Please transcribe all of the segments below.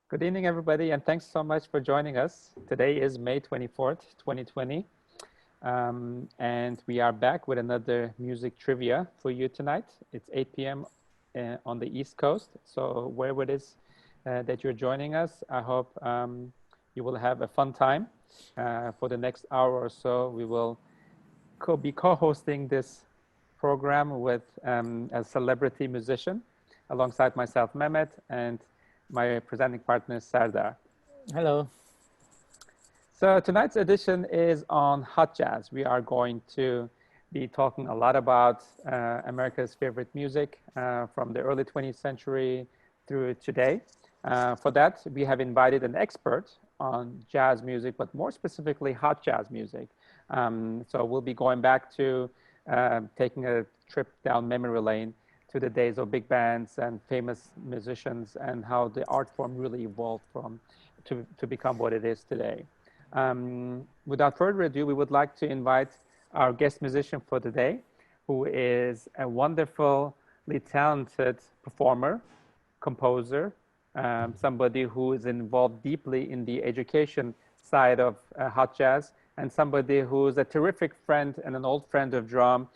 Good evening, everybody, and thanks so much for joining us. Today is May 24th, 2020, and we are back with another music trivia for you tonight. It's 8 p.m. On the East Coast, so wherever it is that you're joining us, I hope you will have a fun time. For the next hour or so, we will be co-hosting this program with a celebrity musician alongside myself, Mehmet, and my presenting partner, Serdar. Hello. So tonight's edition is on hot jazz. We are going to be talking a lot about America's favorite music from the early 20th century through today. For that, we have invited an expert on jazz music, but more specifically hot jazz music. So we'll be going back to taking a trip down memory lane to the days of big bands and famous musicians and how the art form really evolved to become what it is today. Without further ado, we would like to invite our guest musician for today, who is a wonderfully talented performer, composer, somebody who is involved deeply in the education side of hot jazz, and somebody who is a terrific friend and an old friend of Drom.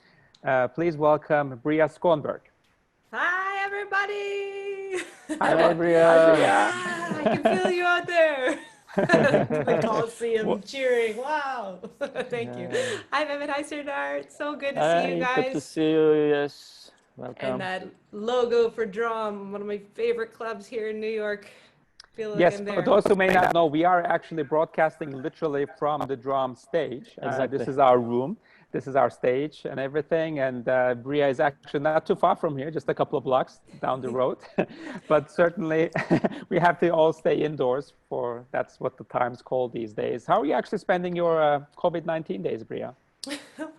Please welcome Bria Skonberg. Hi, everybody. Hi, Bria. Hi, Bria. I can feel you out there. The Coliseum cheering. Wow. Thank you. Hi, Mehmet. Hi, Serdar. It's so good to see you guys. Good to see you. Yes. Welcome. And that logo for Drom, one of my favorite clubs here in New York. Feel like Yes, I'm for there. those who may not know, we are actually broadcasting literally from the Drom stage. Exactly. This is our room. This is our stage and everything. And Bria is actually not too far from here, just a couple of blocks down the road. But certainly we have to all stay indoors that's what the times call these days. How are you actually spending your COVID-19 days, Bria?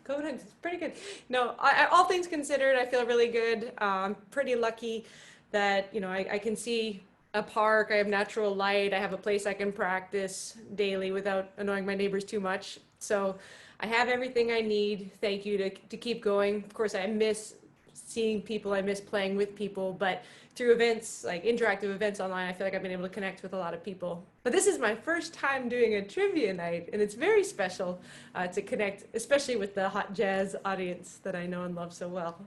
COVID is pretty good. No, all things considered, I feel really good. I'm pretty lucky that, I can see a park, I have natural light, I have a place I can practice daily without annoying my neighbors too much. So I have everything I need, thank you, to keep going. Of course, I miss seeing people, I miss playing with people, but through events, like interactive events online, I feel like I've been able to connect with a lot of people. But this is my first time doing a trivia night, and it's very special to connect, especially with the hot jazz audience that I know and love so well.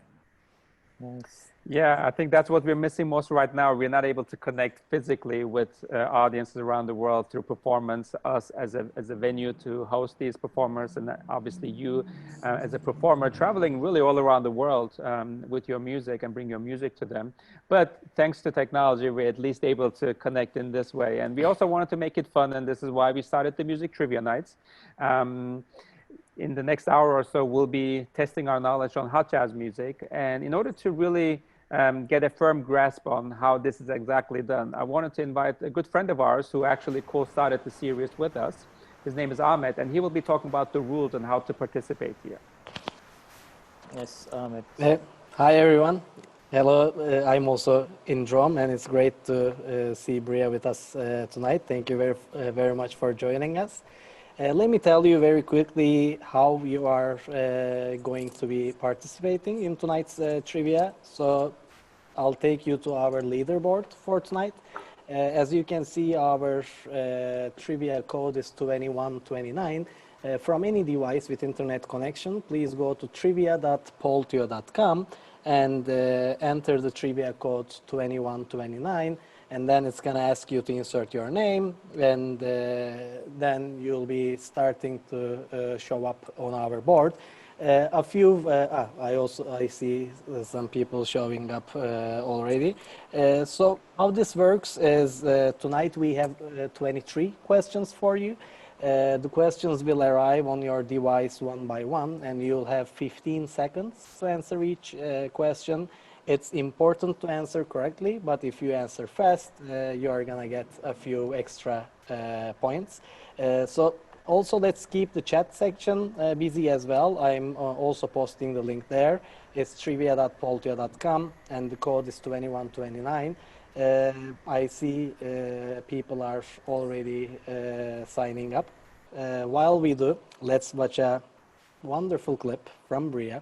Thanks. Yeah, I think that's what we're missing most right now. We're not able to connect physically with audiences around the world through performance, us as a venue to host these performers, and obviously you as a performer traveling really all around the world with your music and bring your music to them. But thanks to technology, we're at least able to connect in this way. And we also wanted to make it fun, and this is why we started the Music Trivia Nights. In the next hour or so, we'll be testing our knowledge on hot jazz music. And in order to really get a firm grasp on how this is exactly done, I wanted to invite a good friend of ours who actually co-started the series with us. His name is Ahmet, and he will be talking about the rules and how to participate here. Yes, Ahmet. Hi, everyone. Hello, I'm also in Drom, and it's great to see Bria with us tonight. Thank you very much for joining us. Let me tell you very quickly how you are going to be participating in tonight's trivia. So I'll take you to our leaderboard for tonight. As you can see, our trivia code is 2129. From any device with internet connection, please go to trivia.poltio.com and enter the trivia code 2129. And then it's going to ask you to insert your name, and then you'll be starting to show up on our board. I see some people showing up already. So how this works is tonight we have 23 questions for you. The questions will arrive on your device one by one, and you'll have 15 seconds to answer each question. It's important to answer correctly, but if you answer fast, you are gonna get a few extra points. So also let's keep the chat section busy as well. I'm also posting the link there. It's trivia.poltio.com and the code is 2129. I see people are already signing up. While we do, let's watch a wonderful clip from Bria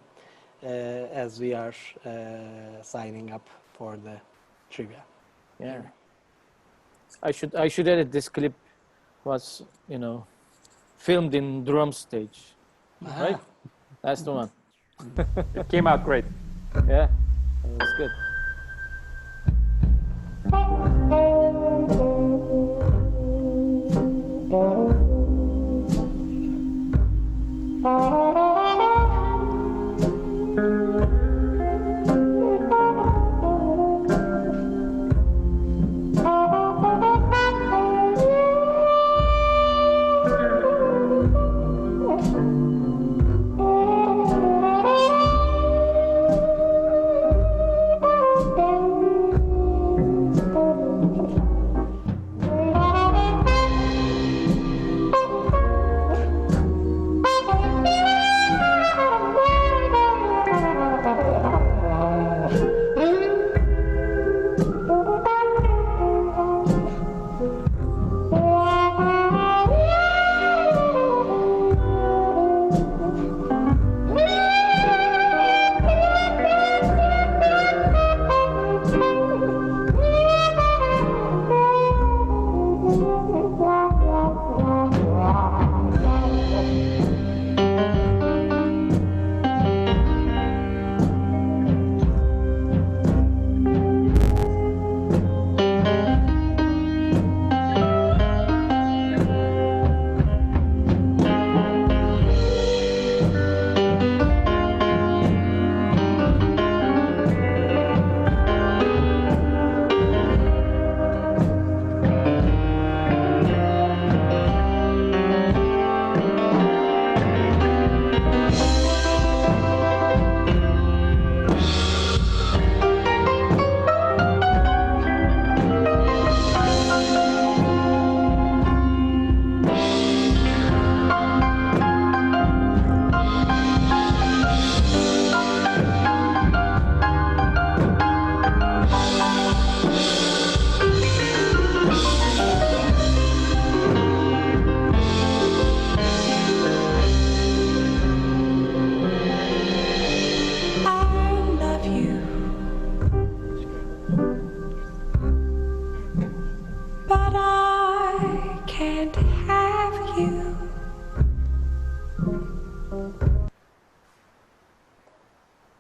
as we are signing up for the trivia. Yeah. I should edit this clip. Was filmed in Drom stage, right? That's the one. It came out great. Yeah, that was good.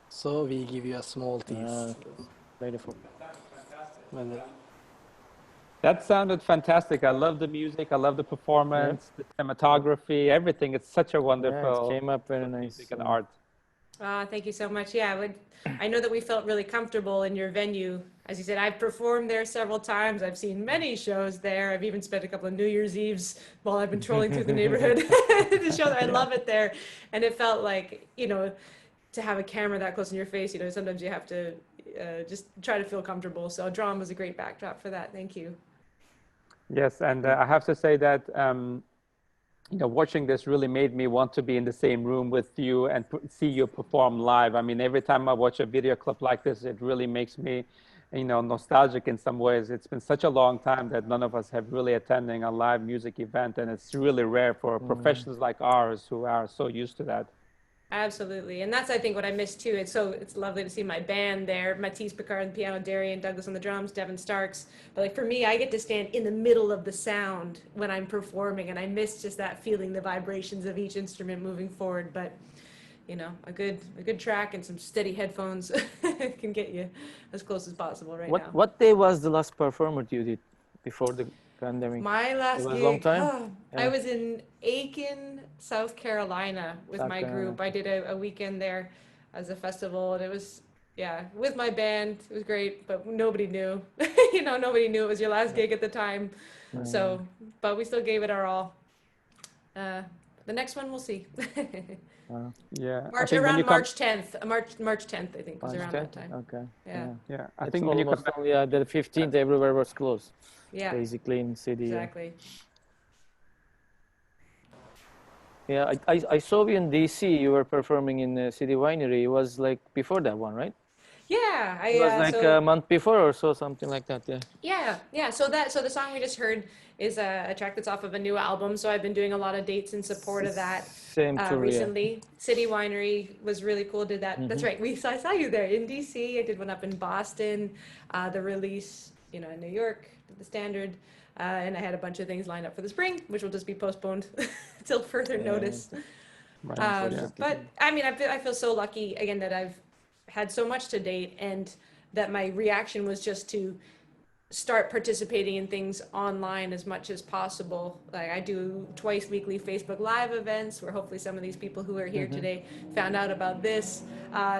So we give you a small tease. Beautiful. That sounded fantastic. I love the music. I love the performance, the cinematography, everything. It's such a wonderful it came up very nice. music and art. Thank you so much. Yeah, I know that we felt really comfortable in your venue. As you said, I've performed there several times. I've seen many shows there. I've even spent a couple of New Year's Eves while I've been trolling through the neighborhood to show that I love it there. And it felt like, to have a camera that close in your face, sometimes you have to just try to feel comfortable. So Drom was a great backdrop for that. Thank you. Yes, and I have to say that watching this really made me want to be in the same room with you and see you perform live. I mean, every time I watch a video clip like this, it really makes me, nostalgic in some ways. It's been such a long time that none of us have really attending a live music event, and it's really rare for professionals like ours who are so used to that. Absolutely. And that's, I think, what I miss too. It's lovely to see my band there, Matisse Picard on the piano, Darian Douglas on the drums, Devin Starks. But like for me, I get to stand in the middle of the sound when I'm performing, and I miss just that feeling, the vibrations of each instrument moving forward. But a good track and some steady headphones can get you as close as possible now. What day was the last performance you did before the pandemic? My last it was gig, a long time? I was in Aiken, South Carolina with my group. I did a weekend there as a festival, and it was, with my band. It was great, but nobody knew. Nobody knew it was your last gig at the time. So, but we still gave it our all. The next one we'll see. Yeah, around March 10th. March 10th, I think, was around that time. Okay. Yeah. I It's think when you come almost only the 15th, everywhere was closed. Yeah. Basically in city. Exactly. Yeah, I saw you in DC. You were performing in City Winery. It was like before that one, right? Yeah, It was like a month before or so, something like that. Yeah. So the song we just heard is a track that's off of a new album. So I've been doing a lot of dates in support of that. Same tour, recently. City Winery was really cool. Did that. That's right. I saw you there in DC. I did one up in Boston. The release, in New York, the Standard. and I had a bunch of things lined up for the spring, which will just be postponed till further notice. Right. But I mean, I feel so lucky again that I've had so much to date, and that my reaction was just to start participating in things online as much as possible. Like I do twice weekly Facebook Live events where hopefully some of these people who are here today found out about this.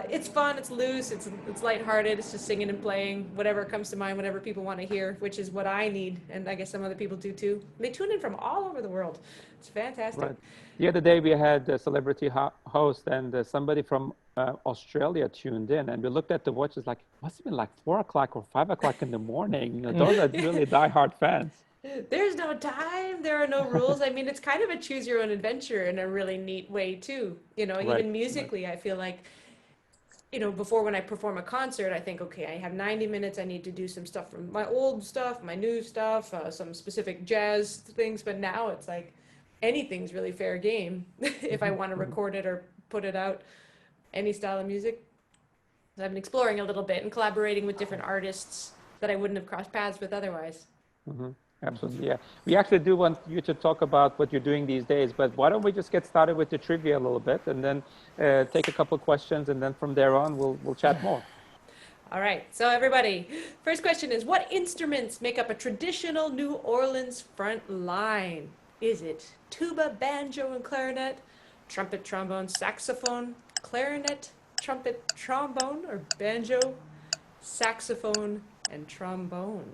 It's fun, it's loose, it's lighthearted, it's just singing and playing, whatever comes to mind, whatever people want to hear, which is what I need, and I guess some other people do too. They tune in from all over the world. It's fantastic. Right. The other day we had a celebrity host, and somebody from Australia tuned in, and we looked at the watches like, must have been like 4 o'clock or 5 o'clock in the morning. Those are really diehard fans. There's no time, there are no rules. I mean, it's kind of a choose your own adventure in a really neat way too. Even musically, I feel like, before when I perform a concert, I think, okay, I have 90 minutes. I need to do some stuff from my old stuff, my new stuff, some specific jazz things. But now it's like anything's really fair game if I want to record it or put it out, any style of music. So I've been exploring a little bit and collaborating with different artists that I wouldn't have crossed paths with otherwise. Absolutely, yeah. We actually do want you to talk about what you're doing these days, but why don't we just get started with the trivia a little bit, and then take a couple of questions, and then from there on we'll chat more. All right, so everybody, first question is, what instruments make up a traditional New Orleans front line? Is it tuba, banjo, and clarinet, trumpet, trombone, saxophone, clarinet, trumpet, trombone, or banjo, saxophone, and trombone?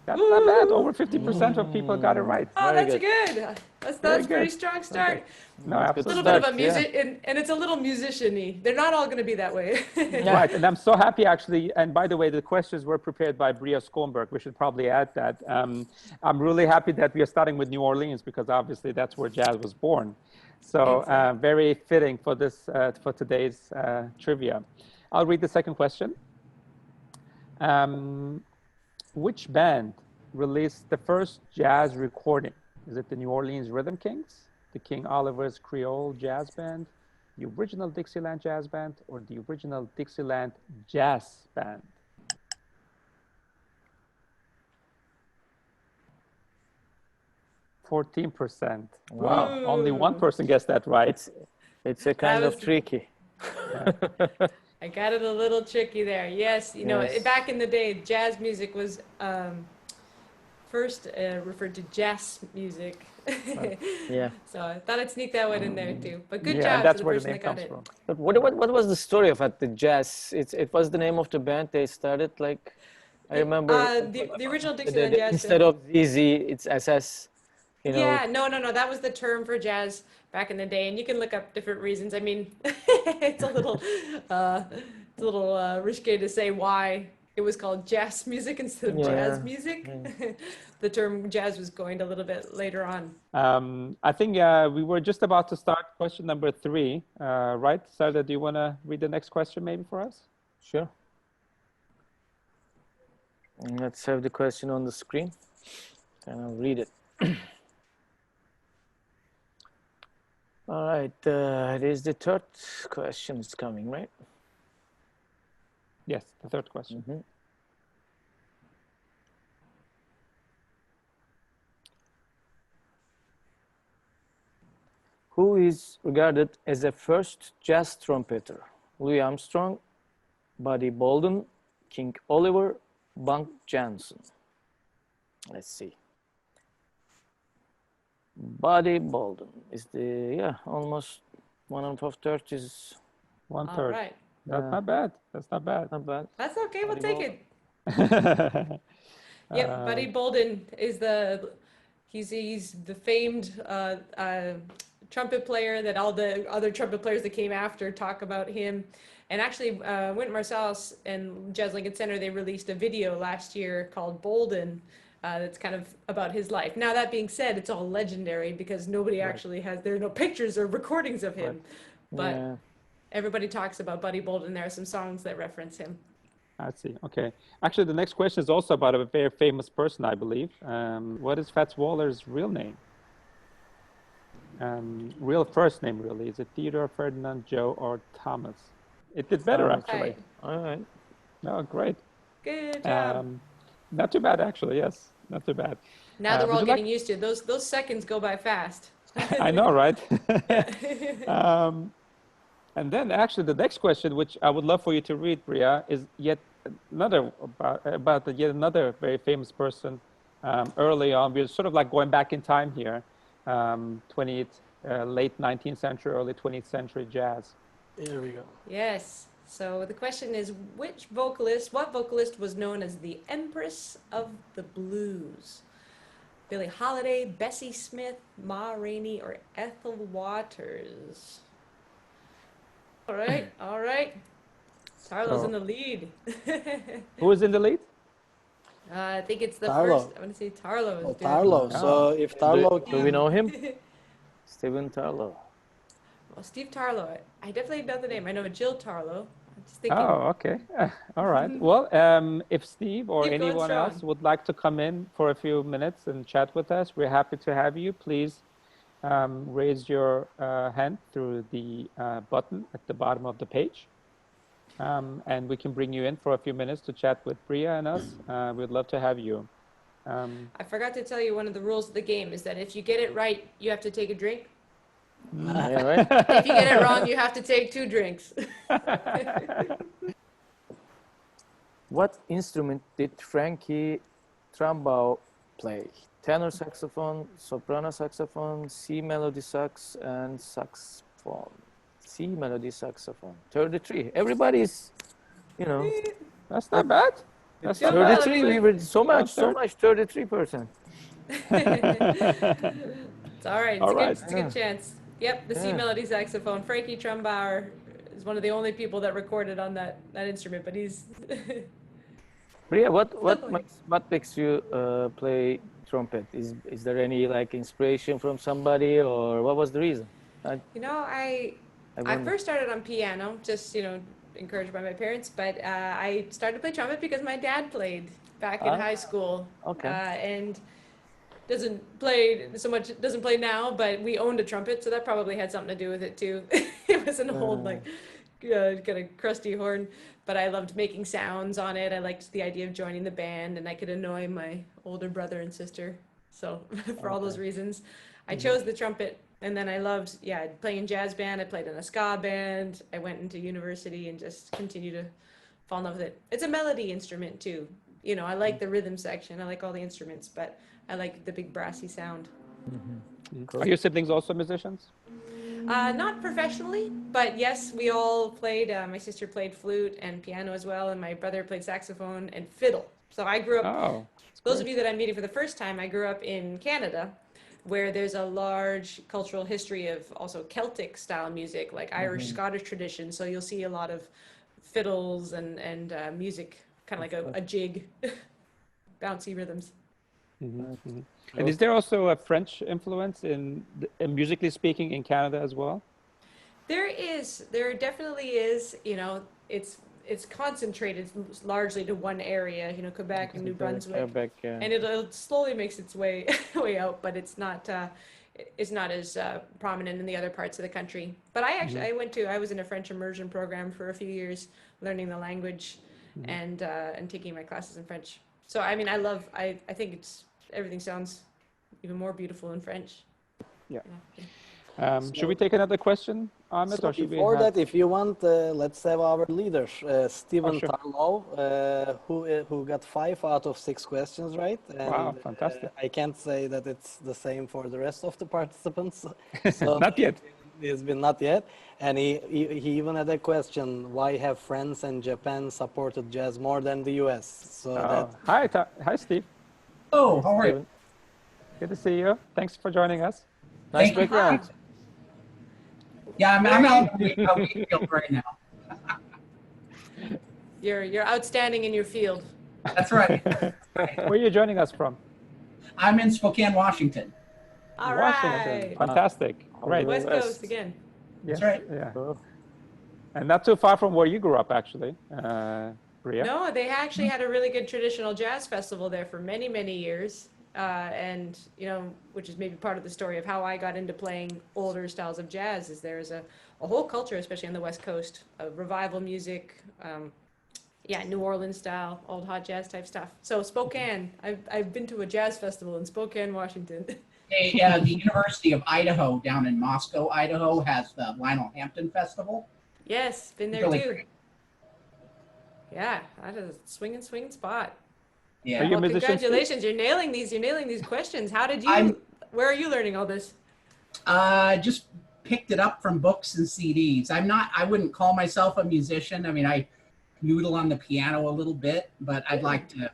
That's not bad. Over 50% of people got it right. Oh, Very that's good. That's a pretty strong start. Okay. No, A absolutely. little bit of a music, and it's a little musician-y. They're not all going to be that way. Right, and I'm so happy actually. And by the way, the questions were prepared by Bria Skonberg. We should probably add that. I'm really happy that we are starting with New Orleans, because obviously that's where jazz was born. So very fitting for this for today's trivia. I'll read the second question. Which band released the first jazz recording? Is it the New Orleans Rhythm Kings, the King Oliver's Creole Jazz Band, the original Dixieland Jazz Band, or the original Dixieland Jazz Band? %. Wow, only one person guessed that right. It's a kind of tricky. I got it a little tricky there. Yes, back in the day, jazz music was first referred to jazz music. Yeah. So I thought I'd sneak that one in there too. But good Yeah, job and that's to the where the person name that got comes it. from. But what was the story of the jazz? It was the name of the band they started, like, I remember. The original Dixieland Jazz Instead Band. of ZZ, it's SS. Yeah, no. That was the term for jazz back in the day, and you can look up different reasons. I mean, it's a little risque to say why it was called jazz music instead of jazz music. The term jazz was coined a little bit later on. I think we were just about to start question number 3, right? Sarda, do you want to read the next question maybe for us? Sure. And let's have the question on the screen, and I'll read it. All right, it is the third question is coming, right? Yes, the third question. Who is regarded as the first jazz trumpeter? Louis Armstrong, Buddy Bolden, King Oliver, Bunk Johnson. Let's see. Buddy Bolden is almost 1/3 is 1/3. All right. That's not bad. That's not bad. not bad. That's okay. We'll Buddy take it. Yep, Buddy Bolden is he's the famed trumpet player that all the other trumpet players that came after talk about him. And actually, Wynton Marsalis and Jazz Lincoln Center, they released a video last year called Bolden that's kind of about his life. Now, that being said, it's all legendary because nobody actually there are no pictures or recordings of him. But everybody talks about Buddy Bolden. There are some songs that reference him. I see. Okay. Actually, the next question is also about a very famous person, I believe. What is Fats Waller's real name? Real first name, really. Is it Theodore, Ferdinand, Joe, or Thomas? It did better, actually. Right. All right. No, great. Good job. Not too bad, actually, yes. not too bad. Now that we're Would all you like- getting used to it, those seconds go by fast. I know, right? And then actually the next question, which I would love for you to read, Bria, is yet another about yet another very famous person early on. We're sort of like going back in time here, 20th, late 19th century, early 20th century jazz. Here we go. Yes. So the question is, what vocalist was known as the Empress of the Blues? Billie Holiday, Bessie Smith, Ma Rainey, or Ethel Waters? All right, all right. Tarlo's So- in the lead. Who is in the lead? I think it's the Tarlo. first. I want to say Tarlo. is Oh, doing- Tarlo. So if Tarlo Do we know him? Steven Tarlo. Well, Steve Tarlo. I definitely know the name. I know Jill Tarlo. I'm just thinking. Oh, okay. All right. Well, if Steve or Steve, going anyone strong. else would like to come in for a few minutes and chat with us, we're happy to have you. Please raise your hand through the button at the bottom of the page. And we can bring you in for a few minutes to chat with Bria and us. We'd love to have you. I forgot to tell you one of the rules of the game is that if you get it right, you have to take a drink. Yeah, right? If you get it wrong, you have to take 2 drinks. What instrument did Frankie Trumbo play? Tenor saxophone, soprano saxophone, C melody sax, and saxophone. C melody saxophone. 33. Everybody's, you know, That's not bad. That's not Yeah. bad. 33. We were so much, One-third. 33%. It's all right. It's, All a, good, right. it's a good chance. Yep, the C Yeah. melody saxophone. Frankie Trumbauer is one of the only people that recorded on that instrument, but he's Bria, what Definitely. makes you play trumpet? Is there any like inspiration from somebody, or what was the reason? I I wonder. first started on piano, just encouraged by my parents, but I started to play trumpet because my dad played back in Ah, high school. okay. And doesn't play now, but we owned a trumpet, so that probably had something to do with it too. It was an old kind of crusty horn, but I loved making sounds on it. I liked the idea of joining the band, and I could annoy my older brother and sister. So for all those reasons, I chose the trumpet. And then I loved, playing jazz band. I played in a ska band. I went into university and just continued to fall in love with it. It's a melody instrument too. I like the rhythm section. I like all the instruments, but I like the big brassy sound. Are your siblings also musicians? Not professionally, but yes, we all played. My sister played flute and piano as well, and my brother played saxophone and fiddle. So I grew up, Oh, those of you that I'm meeting for the first time, I grew up in Canada, where there's a large cultural history of also Celtic style music, like Irish, Scottish tradition. So you'll see a lot of fiddles and music, kind of like a jig, bouncy rhythms. and is there also a French influence in musically speaking in Canada as well? There definitely is. It's concentrated largely to one area. Quebec and New Brunswick, Quebec, yeah. and it slowly makes its way out, but it's not as prominent in the other parts of the country. But I was in a French immersion program for a few years, learning the language and taking my classes in French. So I think everything sounds even more beautiful in French. Yeah. Should we take another question, Ahmed, So or should we before have... that, if you want, let's have our leader, Steven sure. Tarlow, who got 5 out of 6 questions right. And, Wow, fantastic. I can't say that it's the same for the rest of the participants. So Not yet. It's been not yet. And he even had a question, why have France and Japan supported jazz more than the US? So Oh, hi, Steve. Oh, how are you? Good to see you. Thanks for joining us. Nice Thank you. background. Yeah, I'm out in the field right now. You're outstanding in your field. That's right. Where are you joining us from? I'm in Spokane, Washington. All Washington. right. Fantastic. Great. West West. Coast again. Yes, right. Yeah. Oh, And not too far from where you grew up, actually, Bria. No, they actually had a really good traditional jazz festival there for many, many years. And, which is maybe part of the story of how I got into playing older styles of jazz, is there's a whole culture, especially on the West Coast, of revival music, Yeah, New Orleans style, old hot jazz type stuff. So Spokane, I've been to a jazz festival in Spokane, Washington. The University of Idaho down in Moscow, Idaho, has the Lionel Hampton Festival. Yes, been there Really too. great. Yeah, that is a swinging spot. Are Yeah. you a Well, musician, Steve? congratulations, you're nailing these questions. How did I'm- you, where are you learning all this? Just picked it up from books and CDs. I wouldn't call myself a musician. I mean, I noodle on the piano a little bit, but I'd like to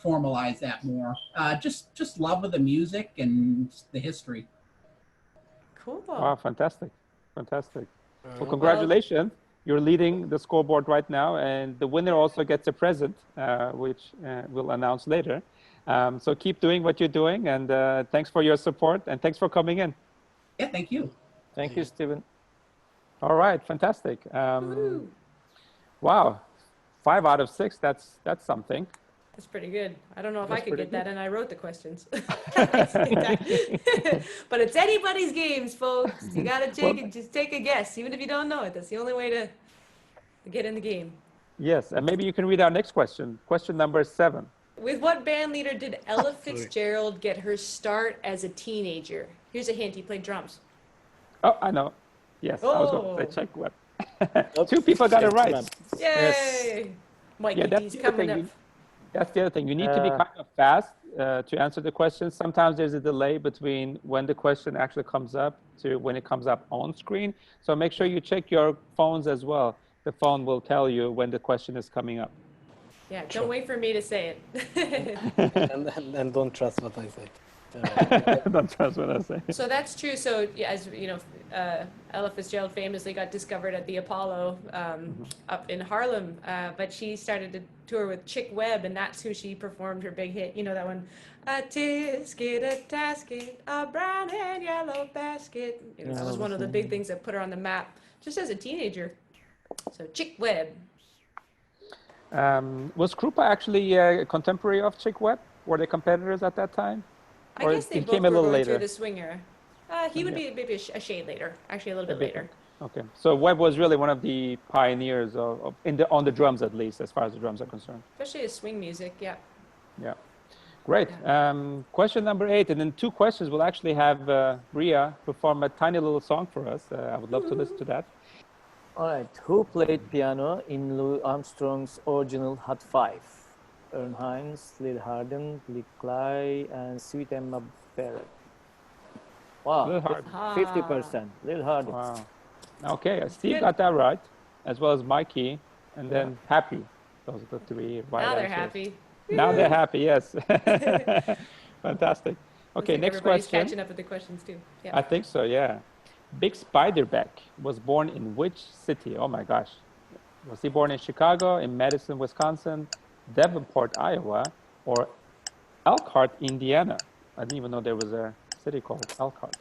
formalize that more. Just love of the music and the history. Cool. Wow, fantastic. Fantastic. Well, congratulations. You're leading the scoreboard right now, and the winner also gets a present, which we'll announce later. So keep doing what you're doing, and thanks for your support, and thanks for coming in. Yeah, thank you. Thank you, Stephen. All right, fantastic. Woohoo. Wow, 5 out of 6, that's something. That's pretty good. I don't know if That's I could pretty get that, and I wrote the questions. But it's anybody's games, folks. You gotta just take a guess, even if you don't know it. That's the only way to get in the game. Yes, and maybe you can read our next question. Question number 7. With what band leader did Ella Fitzgerald get her start as a teenager? Here's a hint: he played drums. Oh, I know. Yes, I was going Oh. to say check web. 2 people got it right. Yay! Mikey Yeah, that's D's the other coming thing. up. That's the other thing. You need to be kind of fast to answer the question. Sometimes there's a delay between when the question actually comes up to when it comes up on screen. So make sure you check your phones as well. The phone will tell you when the question is coming up. Yeah, don't wait for me to say it. And don't trust what I say. Don't trust what I say. So that's true. So yeah, as you know, Ella Fitzgerald famously got discovered at the Apollo up in Harlem, but she started to tour with Chick Webb, and that's who she performed her big hit. You know that one, a tisket, a tasket, a brown and yellow basket. You know, that was one of the big things that put her on the map just as a teenager. So Chick Webb. Was Krupa actually a contemporary of Chick Webb? Were they competitors at that time? I Or guess they it both came were a little going later? through the swinger. He would be maybe a shade later, actually a little bit later. Okay, so Webb was really one of the pioneers on the drums, at least, as far as the drums are concerned. Especially his swing music, yeah. Yeah, great. Question number 8, and then 2 questions. We'll actually have Bria perform a tiny little song for us. I would love to listen to that. All right. Who played piano in Louis Armstrong's original Hot 5? Ern Hines, Lil Hardin, Lee Clay, and Sweet Emma Barrett. Wow. Lil Hardin. 50%. Lil Hardin. Wow. Okay, Steve got that right, as well as Mikey, and then Happy. Those are the 3 right Now they're answers. happy. Now they're happy, yes. Fantastic. Okay, Looks like next everybody's question. catching up with the questions too. Yeah. I think so, yeah. Big Spiderbeck was born in which city? Oh my gosh. Was he born in Chicago, in Madison, Wisconsin, Davenport, Iowa, or Elkhart, Indiana? I didn't even know there was a city called Elkhart.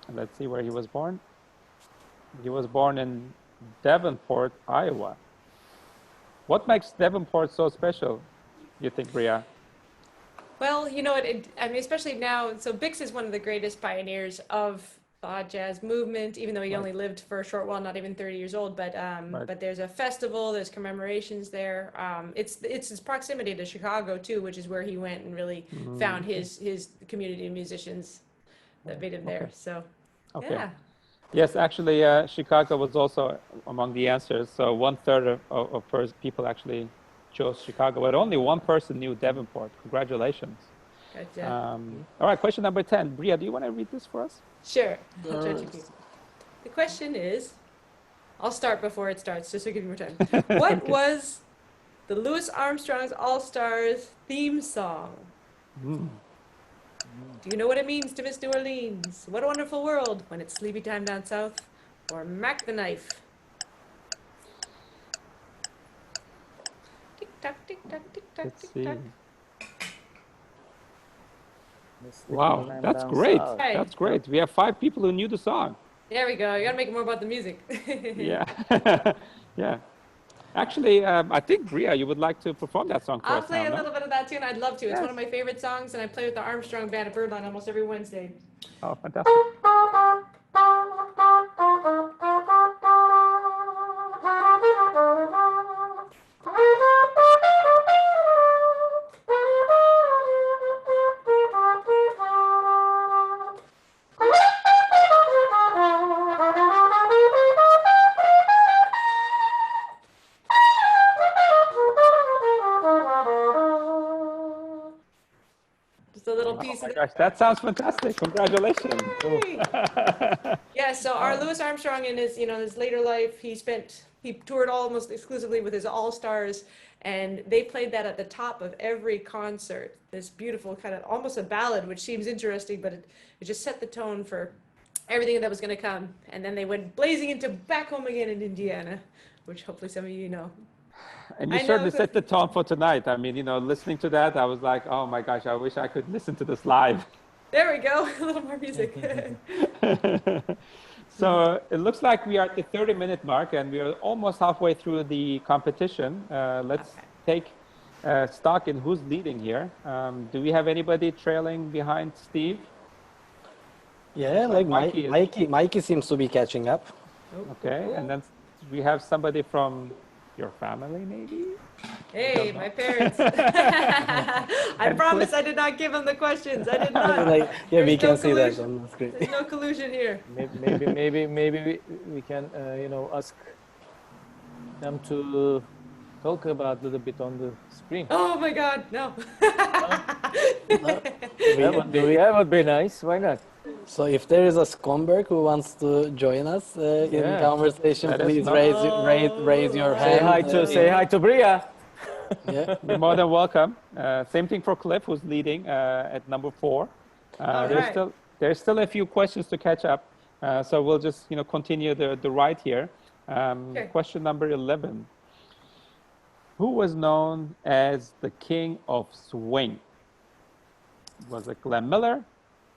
And let's see where he was born. He was born in Davenport, Iowa. What makes Davenport so special, you think, Bria? Well, you know, I mean, especially now, so Bix is one of the greatest pioneers of the hot jazz movement, even though he only lived for a short while, not even 30 years old, but there's a festival, there's commemorations there. It's his proximity to Chicago too, which is where he went and really found his community of musicians that made him there. So, yeah. Yes, actually, Chicago was also among the answers. So 1/3 of people actually chose Chicago, but only one person knew Davenport. Congratulations. Gotcha. All right, question number 10. Bria, do you want to read this for us? Sure. I'll try to keep. The question is, I'll start before it starts, just to give you more time. What was the Louis Armstrong's All-Stars theme song? Do you know what it means to Miss New Orleans? What a wonderful world when it's sleepy time down south, or Mac the Knife? Tick tock, tick tock, tick tock, Let's tick see. tock. Wow, that's great. Hey. That's great. We have 5 people who knew the song. There we go. You gotta make it more about the music. Yeah. Yeah. Actually, I think, Bria, you would like to perform that song for I'll us play now, a no? little bit of that tune. I'd love to. It's Yes. one of my favorite songs, and I play with the Armstrong Band at Birdline almost every Wednesday. Oh, fantastic. my gosh, that sounds fantastic. Congratulations. Yay! Yeah, so our Louis Armstrong in his, his later life, he toured almost exclusively with his all-stars, and they played that at the top of every concert. This beautiful kind of almost a ballad, which seems interesting, but it just set the tone for everything that was going to come. And then they went blazing into back home again in Indiana, which hopefully some of you know. And you I certainly know. set the tone for tonight. I mean, listening to that, I was like, oh my gosh, I wish I could listen to this live. There we go, a little more music. So it looks like we are at the 30-minute mark and we are almost halfway through the competition. Let's take stock in who's leading here. Do we have anybody trailing behind Steve? Yeah, like Mikey seems to be catching up. Okay, and then we have somebody from your family, maybe? Hey, my parents. I promise I did not give them the questions. I did not. Yeah, we There's can no see that collusion. on the screen. There's no collusion here. Maybe we can ask them to talk about a little bit on the screen. Oh my God, no. That would be nice. Why not? So if there is a Skonberg who wants to join us in conversation, Let us please know. raise your hand. Say hi to Bria. Yeah. You're more than welcome. Same thing for Cliff, who's leading at number 4. There's still a few questions to catch up, so we'll just continue the ride here. Sure. Question number 11. Who was known as the King of Swing? Was it Glenn Miller,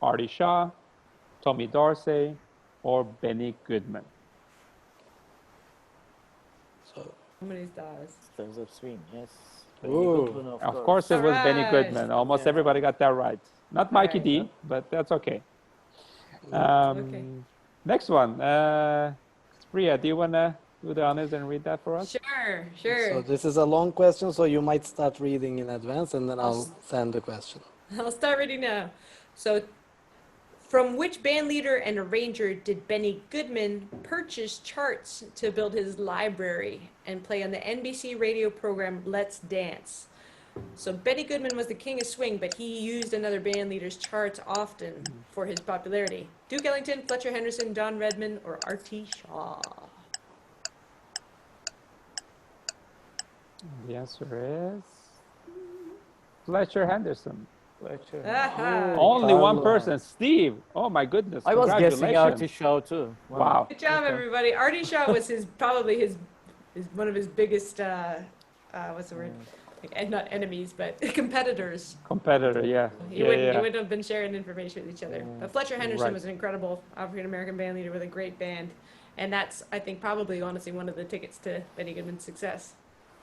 Artie Shaw, Tommy Dorsey, or Benny Goodman? Somebody's does. Stars of Swing, yes. Ooh. Of course it was Benny Alright. Goodman. Almost everybody got that right. Not Mikey D, but that's okay. Okay. Next one. Bria, do you want to do the honors and read that for us? Sure. So this is a long question, so you might start reading in advance, and then I'll send the question. I'll start reading now. So, from which band leader and arranger did Benny Goodman purchase charts to build his library and play on the NBC radio program Let's Dance? So Benny Goodman was the king of swing, but he used another band leader's charts often for his popularity. Duke Ellington, Fletcher Henderson, Don Redman, or Artie Shaw? The answer is Fletcher Henderson. Aha. Only one person, Steve. Oh my goodness! I was guessing Congratulations. Artie Shaw too. Wow. Good job, everybody. Artie Shaw was probably his one of his biggest what's the word? Like, not enemies, but competitors. Competitor, yeah. You wouldn't have been sharing information with each other. But Fletcher Henderson was an incredible African American band leader with a great band, and that's, I think, probably honestly one of the tickets to Benny Goodman's success.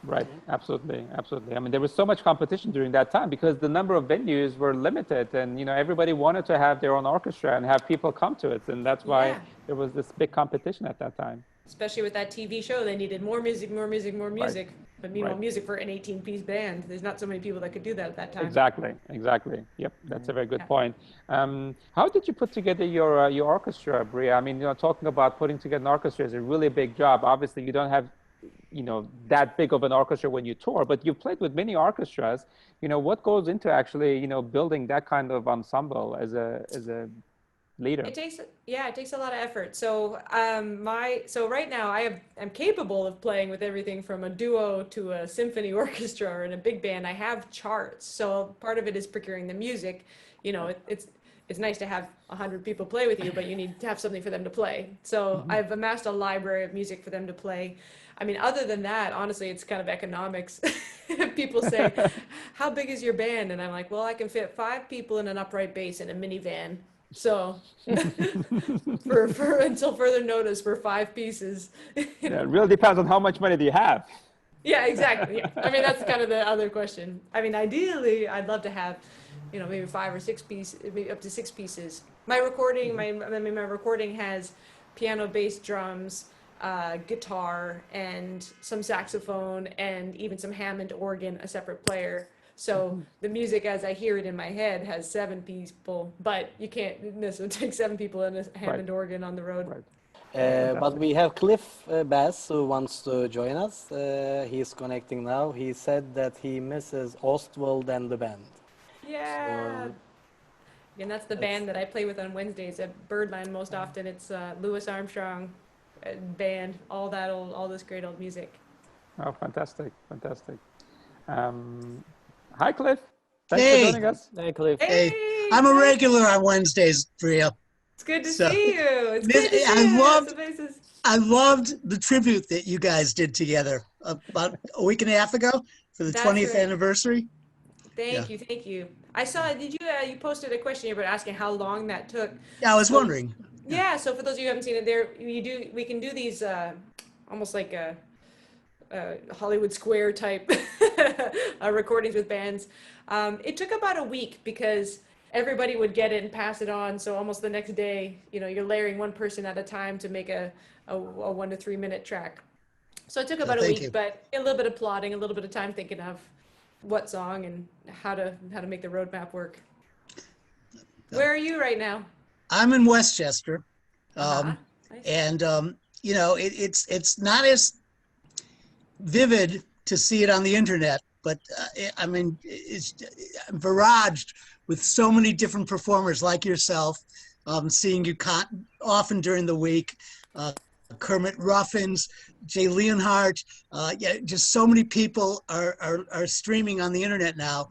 Right, absolutely. I mean, there was so much competition during that time because the number of venues were limited, and everybody wanted to have their own orchestra and have people come to it, and that's why there was this big competition at that time. Especially with that TV show, they needed more music. But meanwhile, music for an 18-piece band, there's not so many people that could do that at that time. Exactly. Yep, that's a very good point. How did you put together your orchestra, Bria? I mean, talking about putting together an orchestra is a really big job. Obviously, you don't have that big of an orchestra when you tour, but you've played with many orchestras. What goes into actually building that kind of ensemble as a leader? It takes a lot of effort. So right now I'm capable of playing with everything from a duo to a symphony orchestra or in a big band. I have charts. So part of it is procuring the music. It's nice to have 100 people play with you, but you need to have something for them to play. So I've amassed a library of music for them to play. I mean, other than that, honestly, it's kind of economics. People say, how big is your band? And I'm like, well, I can fit 5 people in an upright bass in a minivan. So for until further notice, for 5 pieces. Yeah, it really depends on how much money do you have. Yeah, exactly. Yeah. I mean, that's kind of the other question. I mean, ideally, I'd love to have, maybe 5 or 6 pieces, maybe up to 6 pieces. My recording has piano, bass, drums, guitar, and some saxophone, and even some Hammond organ, a separate player. So the music, as I hear it in my head, has 7 people, but you can't necessarily take 7 people in a Hammond organ on the road. Right. But we have Cliff Bass who wants to join us. He's connecting now. He said that he misses Ostwald and the band. Yeah. And that's the band that I play with on Wednesdays at Birdland most often. It's Louis Armstrong band, all this great old music. Oh, fantastic, fantastic. Hi, Cliff. Thanks for Hey. joining us. Hey, Cliff. Hey, I'm a regular on Wednesdays, Bria. It's good to So, see you. It's this- good to see I you. loved- Some faces. I loved the tribute that you guys did together about a week and a half ago for the That's 20th right. anniversary. Thank you, thank you. I saw. Did you? You posted a question here about asking how long that took. Yeah, I was So- wondering. Yeah. So for those of you who haven't seen it, we can do these almost like a Hollywood Square type recordings with bands. It took about a week because everybody would get it and pass it on. So almost the next day, you're layering one person at a time to make a 1 to 3 minute track. So it took about a thank week, you. but a little bit of plotting, a little bit of time thinking of what song and how to make the roadmap work. Where are you right now? I'm in Westchester. Nice. And it's not as vivid to see it on the internet, but I mean, it's barraged with so many different performers like yourself, seeing you often during the week, Kermit Ruffins, Jay Leonhardt, just so many people are streaming on the internet now,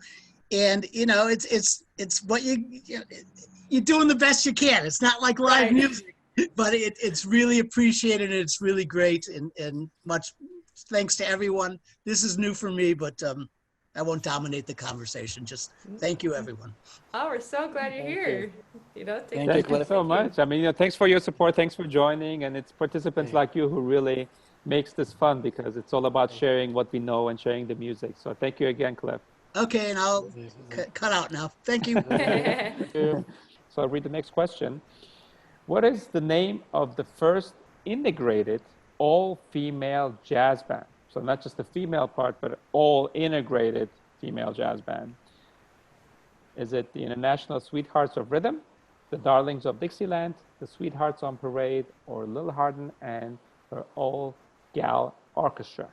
and it's what you're doing the best you can. It's not like live Right. music, but it's really appreciated and it's really great, and much thanks to everyone. This is new for me, but I won't dominate the conversation. Just thank you, everyone. Oh, we're so glad you're Thank here. Thank Thank you, you Cliff. so much. I mean, thanks for your support. Thanks for joining. And it's participants like you who really makes this fun because it's all about sharing what we know and sharing the music. So thank you again, Cliff. Okay, and I'll cut out now. Thank you. Thank you. So I'll read the next question. What is the name of the first integrated all-female jazz band? So not just the female part, but all integrated female jazz band. Is it the International Sweethearts of Rhythm, the Darlings of Dixieland, the Sweethearts on Parade, or Lil Hardin and her all-gal orchestra?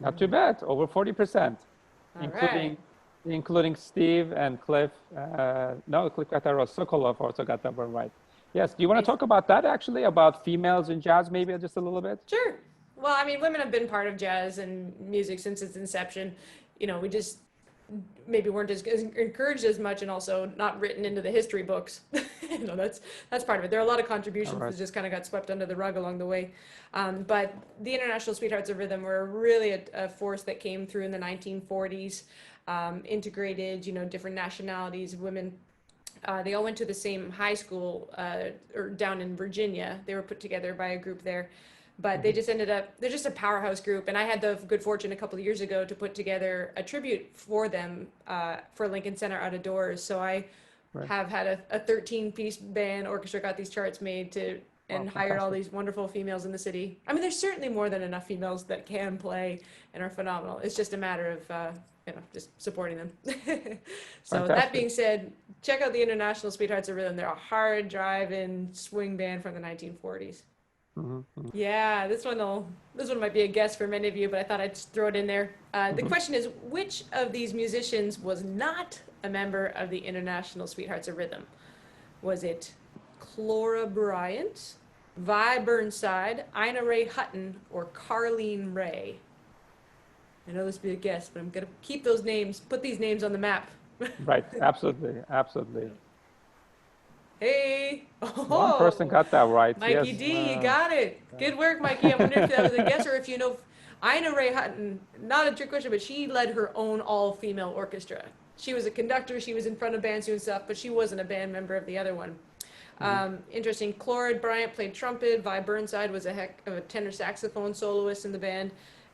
Not too bad, over 40%, including Steve and Cliff. No, Cliff got that right. Sokolov also got that one right. Yes, do you want to talk about that actually, about females in jazz maybe just a little bit? Sure. Well, I mean, women have been part of jazz and music since its inception. We just maybe weren't as encouraged as much, and also not written into the history books. That's part of it. There are a lot of contributions that just kind of got swept under the rug along the way. But the International Sweethearts of Rhythm were really a force that came through in the 1940s, integrated, different nationalities, women. They all went to the same high school or down in Virginia. They were put together by a group there. But they just ended up, they're just a powerhouse group. And I had the good fortune a couple of years ago to put together a tribute for them for Lincoln Center Out of Doors. So I have had a 13-piece band orchestra, got these charts made and hired all these wonderful females in the city. I mean, there's certainly more than enough females that can play and are phenomenal. It's just a matter of, just supporting them. So that being said, check out the International Sweethearts of Rhythm. They're a hard driving swing band from the 1940s. Yeah, this one might be a guess for many of you, but I thought I'd just throw it in there. The question is, which of these musicians was not a member of the International Sweethearts of Rhythm? Was it Clora Bryant, Vi Burnside, Ina Ray Hutton, or Carleen Ray? I know this would be a guess, but I'm going to keep those names, put these names on the map. Right, absolutely, absolutely. Hey! One person got that right. Mikey yes. D, you got it. Good work, Mikey. I wonder if that was a guess or if you know. Ina Ray Hutton, not a trick question, but she led her own all-female orchestra. She was a conductor. She was in front of bands doing stuff, but she wasn't a band member of the other one. Interesting. Clora Bryant played trumpet. Vi Burnside was a heck of a tenor saxophone soloist in the band.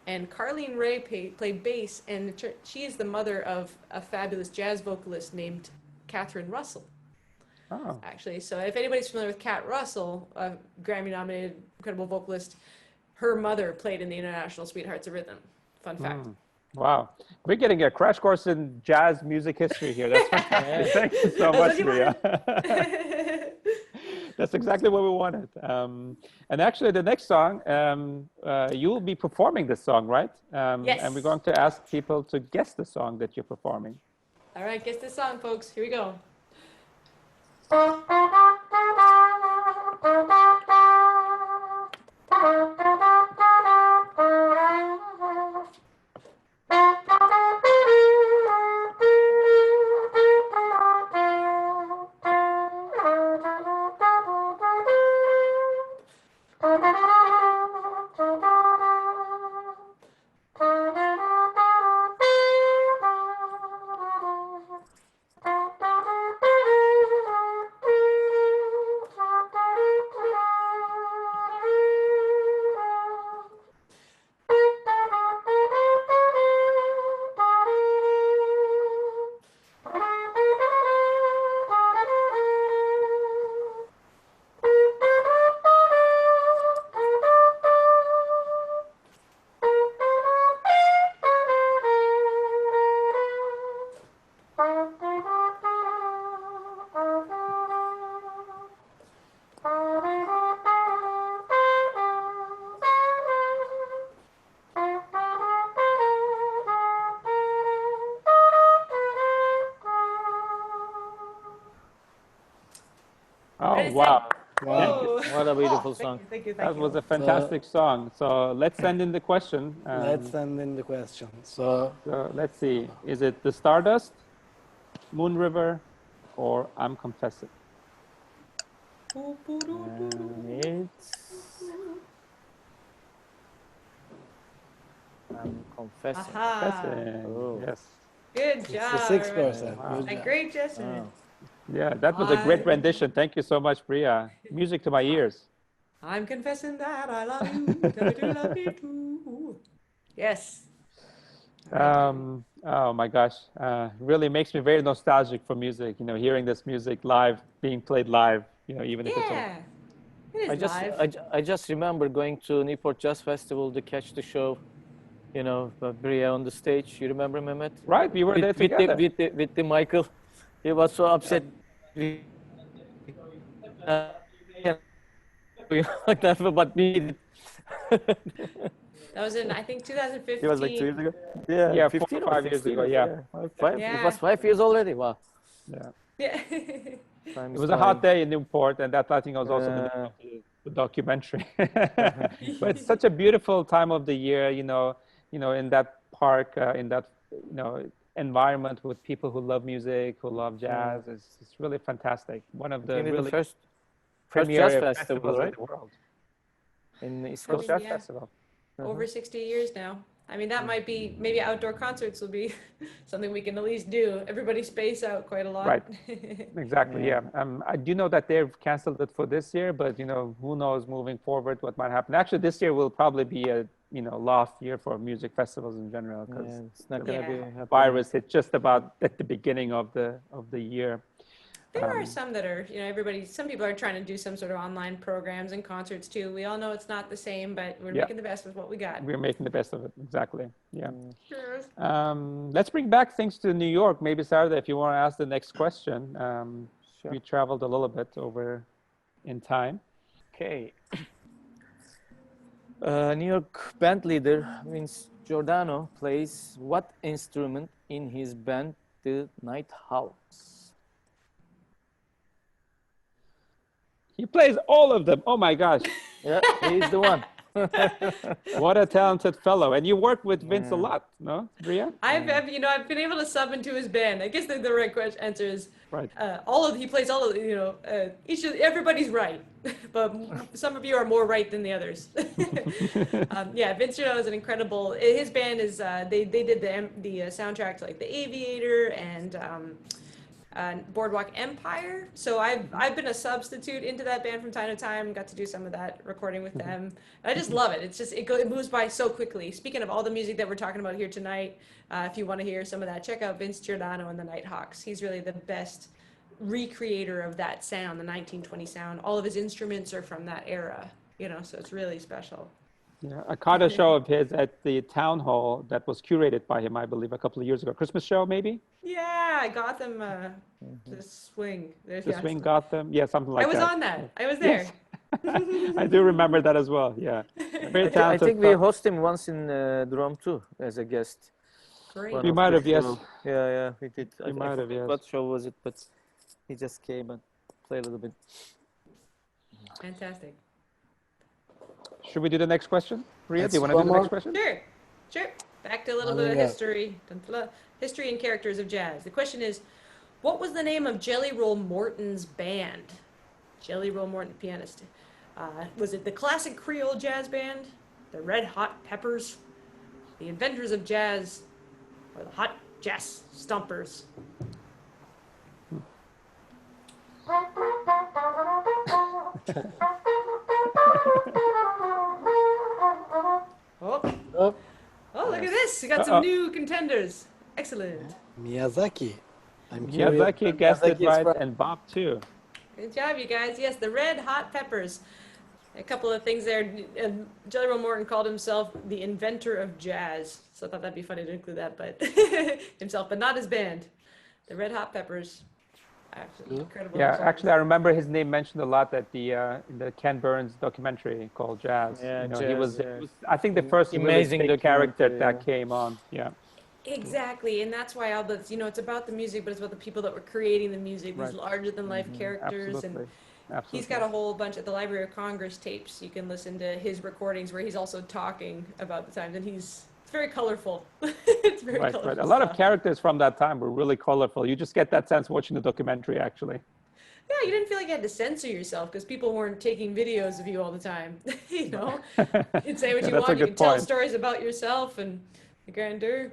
And Carleen Ray played bass, and she is the mother of a fabulous jazz vocalist named Catherine Russell. Oh. Actually, so if anybody's familiar with Cat Russell, a Grammy-nominated incredible vocalist, her mother played in the International Sweethearts of Rhythm. Fun fact. Wow, we're getting a crash course in jazz music history here. That's fantastic. Thank you so much, That's what you Bria. That's exactly what we wanted. And actually, the next song, you'll be performing this song, right? Yes. And we're going to ask people to guess the song that you're performing. All right, guess this song, folks. Here we go. Oh, wow. Whoa. What a beautiful song. Thank you. That was a fantastic song. So let's send in the question. Let's send in the question. So So let's see. Is it The Stardust, Moon River, or I'm Confessing? It's I'm confessing. Confessing. Oh. Yes. Good it's job. the 6%. Wow. Good A job. great gesture. Wow. Yeah, that was a great I- rendition. Thank you so much, Bria. Music to my ears. I'm confessing that I love you. Tell me to love you too. Yes. Oh my gosh, really makes me very nostalgic for music. You know, hearing this music live, being played live. You know, even if it's Yeah. It is live. I just remember going to Newport Jazz Festival to catch the show. You know, Bria on the stage. You remember, Mehmet? right. We were there With together. the Michael. He was so upset. Like that, but me. That was in, I think, 2015. It was like 2 years ago. Yeah, Yeah, 15 4 or or 5 years 16 ago. or Yeah, Five. Yeah. It was 5 years already. Wow. yeah. Yeah. Time It is was a hot flying. day in Newport, and that I think was also the name of the documentary. But it's such a beautiful time of the year. In that park, in that environment with people who love music, who love jazz. It's really fantastic. One of the Really really the first premier jazz festivals festival, in right? the world. In the East I Coast. mean, Jazz yeah. Festival. Over 60 years now. I mean, that might be, maybe outdoor concerts will be something we can at least do. Everybody space out quite a lot. Right. Exactly. Yeah. I do know that they've canceled it for this year, but who knows moving forward what might happen. Actually, this year will probably be a lost year for music festivals in general because Yeah, it's not the gonna be Yeah. happening. virus hit just about at the beginning of the year. There are some that are, some people are trying to do some sort of online programs and concerts too. We all know it's not the same, but we're Yeah. making the best with what we got. We're making the best of it. Exactly. Yeah. Sure. Let's bring back things to New York. Maybe Sarah, if you want to ask the next question. Sure. We traveled a little bit over in time. Okay. New York band leader Vince Giordano plays what instrument in his band, the Nighthawks? He plays all of them. Oh my gosh. Yeah, he's the one. What a talented fellow. And you work with Vince a lot, no, Bria? I've been able to sub into his band. I guess the right answer is Right. he plays all of, everybody's right, but some of you are more right than the others. Vince Giordano is an incredible, his band is, they did the soundtrack to like The Aviator and Boardwalk Empire. So I've been a substitute into that band from time to time. Got to do some of that recording with them. I just love it. It's just it moves by so quickly. Speaking of all the music that we're talking about here tonight, if you want to hear some of that, check out Vince Giordano and the Nighthawks. He's really the best recreator of that sound, the 1920 sound. All of his instruments are from that era, so it's really special. Yeah, I caught a show of his at the town hall that was curated by him, I believe, a couple of years ago. Christmas show, maybe? Yeah, Gotham, the swing. There's, The yeah, Swing Gotham. Yeah, something like I was that. on that. I was there. Yes. I do remember that as well. Yeah. Very I talented. think we host him once in Drom too as a guest. Great. One We of might the have, yes. show. Yeah, we did. We might have, forgot yes. What show was it? But he just came and played a little bit. Fantastic. Should we do the next question? Bria, do Let's you want to do one the more. next question? Sure. Back to a little bit of Yeah. history. History and characters of jazz. The question is, what was the name of Jelly Roll Morton's band? Jelly Roll Morton, pianist. Was it the Classic Creole Jazz Band, the Red Hot Peppers, the Inventors of Jazz, or the Hot Jazz Stompers? Oh, Oh, look at this. We got some new contenders. Excellent. Miyazaki. I'm curious. Miyazaki guessed it Miyazaki is right, from- and Bob too. Good job, you guys. Yes, the Red Hot Peppers. A couple of things there. Jelly Roll Morton called himself the inventor of jazz. So I thought that'd be funny to include that, but himself, but not his band. The Red Hot Peppers. Absolutely incredible. Yeah, songs. actually, I remember his name mentioned a lot at the in the Ken Burns documentary called Jazz. Yeah, you know, Jazz, he was, I think, the first amazing really big character documentary, that came on. Yeah, Exactly, and that's why all the, it's about the music, but it's about the people that were creating the music, these Right. larger-than-life characters. absolutely. And Absolutely. he's got a whole bunch at the Library of Congress tapes. You can listen to his recordings where he's also talking about the times, and it's very colorful. It's very colorful. Right. A lot of stuff. characters from that time were really colorful. You just get that sense watching the documentary, actually. Yeah, you didn't feel like you had to censor yourself because people weren't taking videos of you all the time. You know, you'd say what Yeah, you that's a want. You good could tell point. stories about yourself and the grandeur.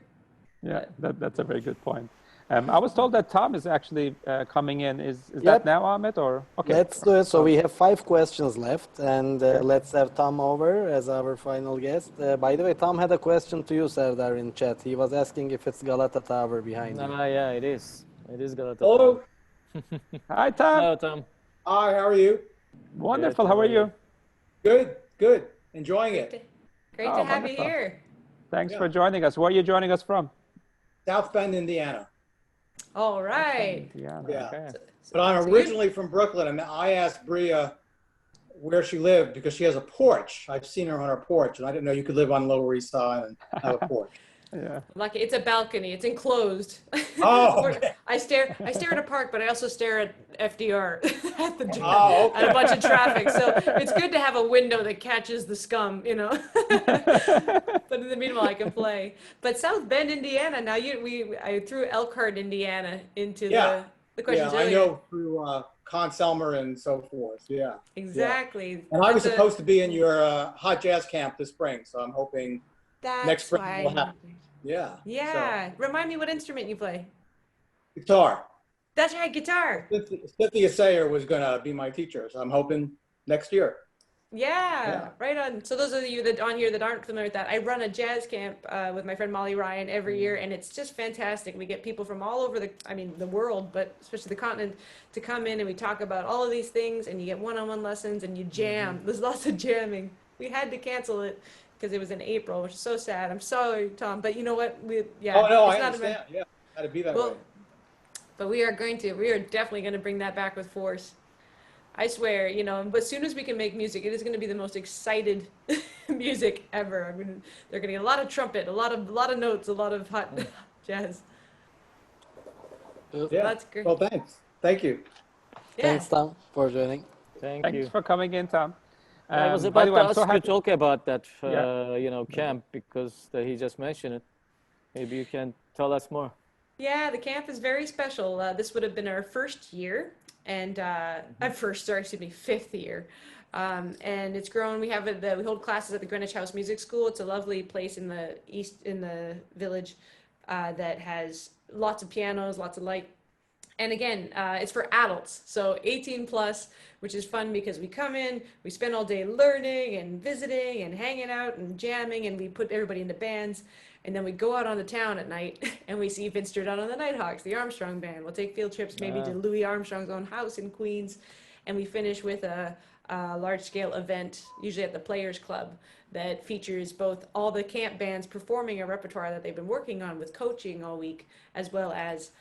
Yeah, that's a very good point. I was told that Tom is actually coming in. Is Yep. that now, Ahmet, or okay? Let's do it. So we have 5 questions left, and let's have Tom over as our final guest. By the way, Tom had a question to you, Serdar, in chat. He was asking if it's Galata Tower behind you. Yeah, it is. It is Galata. Hello. Hi, Tom. Hello, Tom. Hi, how are you? Wonderful. Good, How how are are you? Good, good. Enjoying it. Great Oh, to have you wonderful. here. Thanks Yeah. for joining us. Where are you joining us from? South Bend, Indiana. All right. Yeah. Yeah. Okay. But I'm So you- originally from Brooklyn, and I asked Bria where she lived because she has a porch. I've seen her on her porch, and I didn't know you could live on Lower East Side and have a porch. Yeah. Lucky it's a balcony. It's enclosed. Oh, We're- okay. I stare at a park, but I also stare at FDR at the gym Oh, and a bunch of traffic. So it's good to have a window that catches the scum, you know. But in the meanwhile, I can play. But South Bend, Indiana. Now I threw Elkhart, Indiana into Yeah. the questions Yeah, I earlier. know through Con Selmer and so forth. Yeah. Exactly. And I was That's a- supposed to be in your hot jazz camp this spring, so I'm hoping, That's next spring why. we'll have- yeah. Yeah. Remind me what instrument you play. So, guitar. That's right, guitar. Cynthia Sayer was going to be my teacher, so I'm hoping next year. Yeah, right on. So those of you that on here that aren't familiar with that, I run a jazz camp with my friend Molly Ryan every year, and it's just fantastic. We get people from all over the world, but especially the continent, to come in and we talk about all of these things, and you get one-on-one lessons and you jam. There's lots of jamming. We had to cancel it because it was in April, which is so sad. I'm sorry, Tom, but you know what? Oh, no, it's I not about- understand. Yeah, got to be that Well, way. but we are definitely going to bring that back with force. I swear, but as soon as we can make music, it is going to be the most excited music ever. I mean, they're going to get a lot of trumpet, a lot of notes, a lot of hot jazz. Yeah. That's great. Well, thanks. Thank you. Yeah. Thanks, Tom, for joining. Thank Thanks you. for coming in, Tom. I was By about the way, to I'm so ask you happy. to talk about that, Yeah. camp, because he just mentioned it. Maybe you can tell us more. Yeah, the camp is very special. This would have been our first year, and fifth year. And it's grown. We hold classes at the Greenwich House Music School. It's a lovely place in the village that has lots of pianos, lots of light. And again, it's for adults, so 18 plus, which is fun because we come in, we spend all day learning and visiting and hanging out and jamming, and we put everybody into bands. And then we go out on the town at night and we see Vince Sturdon on the Nighthawks, the Armstrong band. We'll take field trips maybe to Louis Armstrong's own house in Queens. and we finish with a large-scale event, usually at the Players Club, that features both all the camp bands performing a repertoire that they've been working on with coaching all week, as well as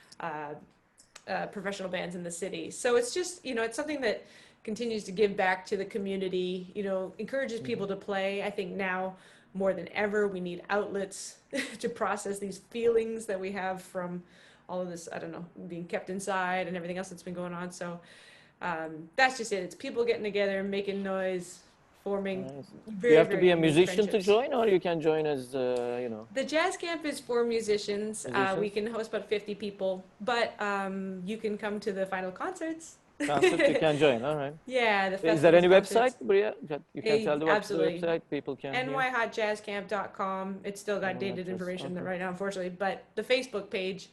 professional bands in the city. So it's just, it's something that continues to give back to the community, encourages people to play. I think now more than ever, we need outlets to process these feelings that we have from all of this, I don't know, being kept inside and everything else that's been going on. So that's just it. It's people getting together, making noise, forming. Nice. Very, You have to be a very unique musician to friendships. join, or you can join as, The jazz camp is for musicians. Musicians? We can host about 50 people, but you can come to the final concerts. concert, you can join. All right. Yeah, the Is there any festivals, website, concerts. Bria? You can tell the Absolutely. website, people can hear. nyhotjazzcamp.com. It's still got dated NYHS, information okay. right now, unfortunately. But the Facebook page,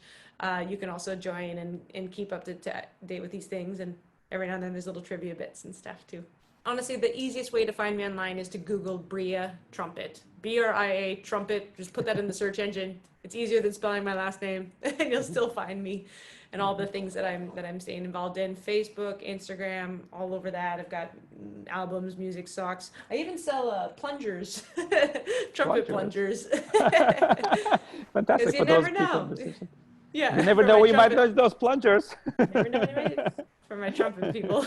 you can also join and keep up to date with these things. And every now and then there's little trivia bits and stuff too. Honestly, the easiest way to find me online is to Google Bria Trumpet. Bria Trumpet. Just put that in the search engine. It's easier than spelling my last name, and you'll still find me and all the things that I'm staying involved in. Facebook, Instagram, all over that. I've got albums, music, socks. I even sell plungers, trumpet plungers. Fantastic you for never those people know. in the system. Yeah. You never for know my we might trumpet- lose those plungers. Never know when you might- for my trumpet people.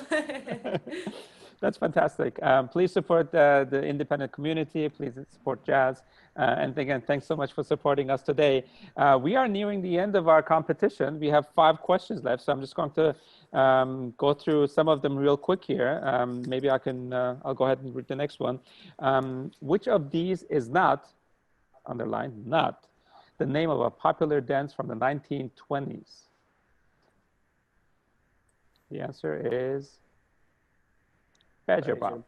That's fantastic. Please support the independent community. Please support jazz. And again, thanks so much for supporting us today. We are nearing the end of our competition. We have 5 questions left, so I'm just going to go through some of them real quick here. Maybe I'll go ahead and read the next one. Which of these is not, underlined, not the name of a popular dance from the 1920s? The answer is Badger Bomb.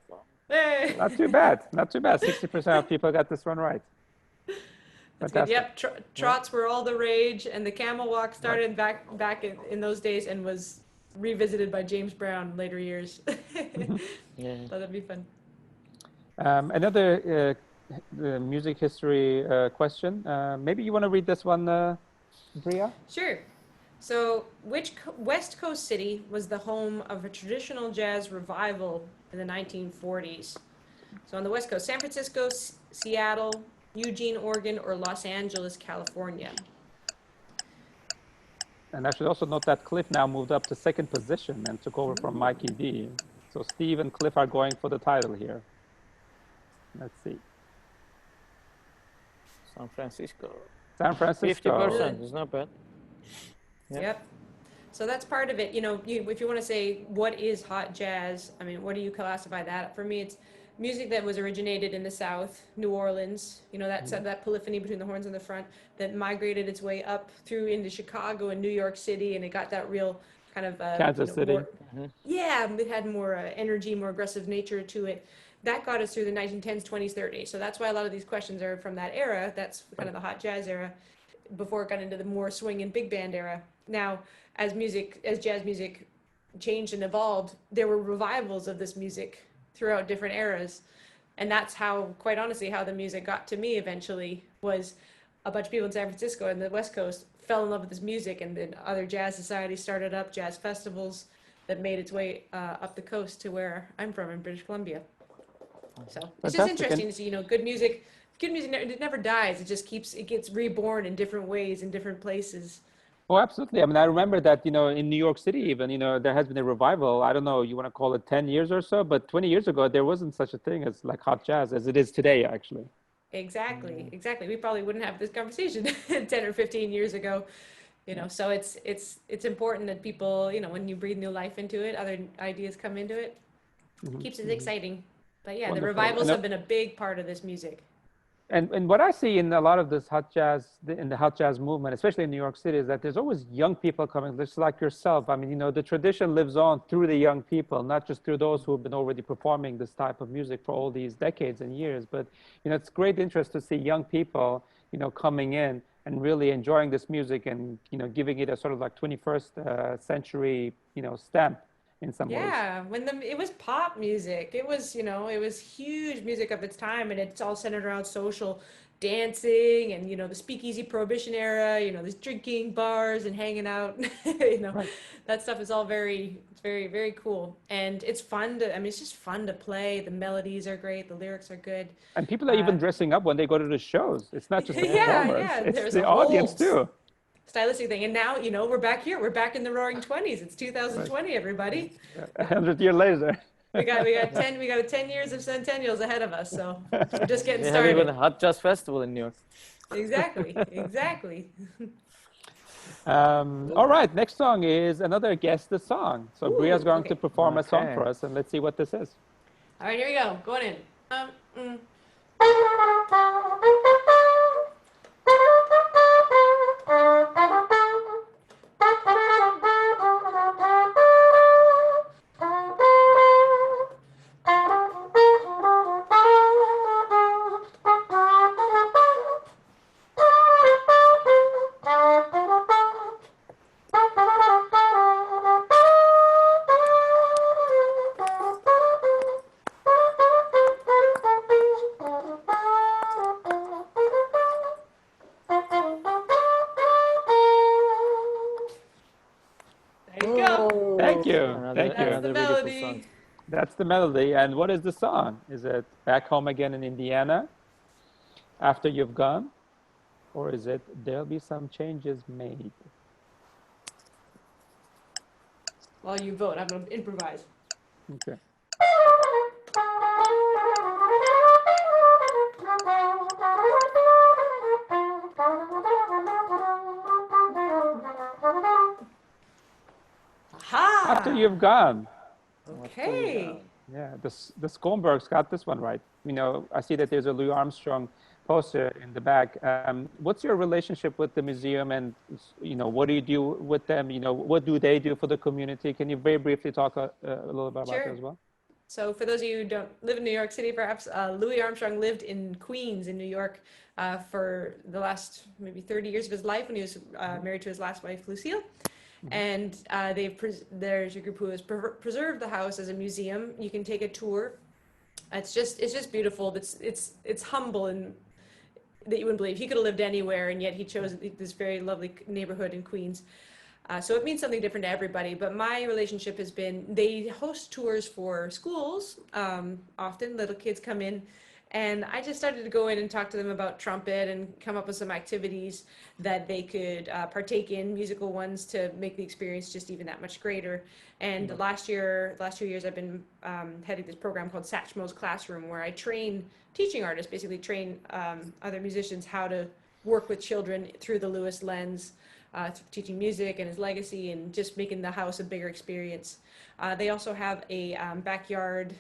Hey. Not too bad. Not too bad. 60% of people got this one right. That's good. Fantastic. Yep, trots were all the rage, and the camel walk started back in those days and was revisited by James Brown in later years. Yeah. That'd be fun. Another music history question. Maybe you want to read this one, Bria? Sure. So, which West Coast city was the home of a traditional jazz revival in the 1940s? So, on the West Coast, San Francisco, Seattle, Eugene, Oregon, or Los Angeles, California? And I should also note that Cliff now moved up to 2nd position and took over from Mikey D. So Steve and Cliff are going for the title here. Let's see. San Francisco. San Francisco. 50%, it's not bad. Yep. So that's part of it. If you want to say what is hot jazz, I mean, what do you classify that? For me, it's music that was originated in the South, New Orleans. That polyphony between the horns and the front that migrated its way up through into Chicago and New York City, and it got that real kind of Kansas City. Yeah, it had more energy, more aggressive nature to it. That got us through the 1910s, 20s, 30s. So that's why a lot of these questions are from that era. That's kind of the hot jazz era before it got into the more swing and big band era. Now, as jazz music changed and evolved, there were revivals of this music throughout different eras. And that's how, quite honestly, how the music got to me eventually was a bunch of people in San Francisco and the West Coast fell in love with this music, and then other jazz societies started up, jazz festivals that made its way up the coast to where I'm from in British Columbia. So it's just interesting to see, good music, it never dies. It gets reborn in different ways, in different places. Oh, absolutely. I mean, I remember that, in New York City even, there has been a revival. I don't know, you want to call it 10 years or so, but 20 years ago, there wasn't such a thing as like hot jazz as it is today, actually. Exactly. We probably wouldn't have this conversation 10 or 15 years ago, so it's important that people, when you breathe new life into it, other ideas come into it, keeps it exciting. But yeah, Wonderful. the revivals have been a big part of this music. And what I see in a lot of this hot jazz, in the hot jazz movement, especially in New York City, is that there's always young people coming, just like yourself. I mean, the tradition lives on through the young people, not just through those who have been already performing this type of music for all these decades and years. But, it's great interest to see young people, coming in and really enjoying this music and, giving it a sort of like 21st century, stamp in some ways. Yeah, it was pop music. It was, it was huge music of its time, and it's all centered around social dancing and, the speakeasy prohibition era, there's drinking, bars and hanging out, Right. That stuff is all very It's very, very cool. And it's fun to, I mean, it's just fun to play. The melodies are great. The lyrics are good. And people are even dressing up when they go to the shows. It's not just the Yeah, performers, yeah. it's There's the a audience whole too. stylistic thing. And now, you know, we're back here. We're back in the roaring 20s. It's 2020, everybody. 100 years later. We got 10 years of centennials ahead of us. So we're just getting They have even a started. hot jazz festival in New York. Exactly, exactly. All right, next song is another Guess the Song. So Ooh, Bria's going okay. to perform a song Okay. for us, and let's see what this is. All right, here we go. Going in. Mm. There you go. Thank you. Another, Thank you. That's the another beautiful melody. song. That's the melody. And what is the song? Is it Back Home Again in Indiana? After You've Gone? Or is it There'll Be Some Changes Made? While you vote, I'm going to improvise. Okay. Aha! After You've Gone. Okay. Yeah, the Skonbergs got this one right. You know, I see that there's a Louis Armstrong poster in the back. What's your relationship with the museum, and you know, what do you do with them? You know, what do they do for the community? Can you very briefly talk a little bit about Sure. that as well? So for those of you who don't live in New York City, perhaps, Louis Armstrong lived in Queens in New York for the last maybe 30 years of his life when he was married to his last wife, Lucille. And there's a group who has preserved the house as a museum. You can take a tour. It's just beautiful. It's humble and that you wouldn't believe. He could have lived anywhere, and yet he chose this very lovely neighborhood in Queens. So it means something different to everybody. But my relationship has been, they host tours for schools. Often little kids come in, and I just started to go in and talk to them about trumpet and come up with some activities that they could partake in, musical ones, to make the experience just even that much greater. And the last 2 years, I've been heading this program called Satchmo's Classroom, where I train teaching artists, basically train other musicians how to work with children through the Lewis lens, teaching music and his legacy, and just making the house a bigger experience. They also have a backyard.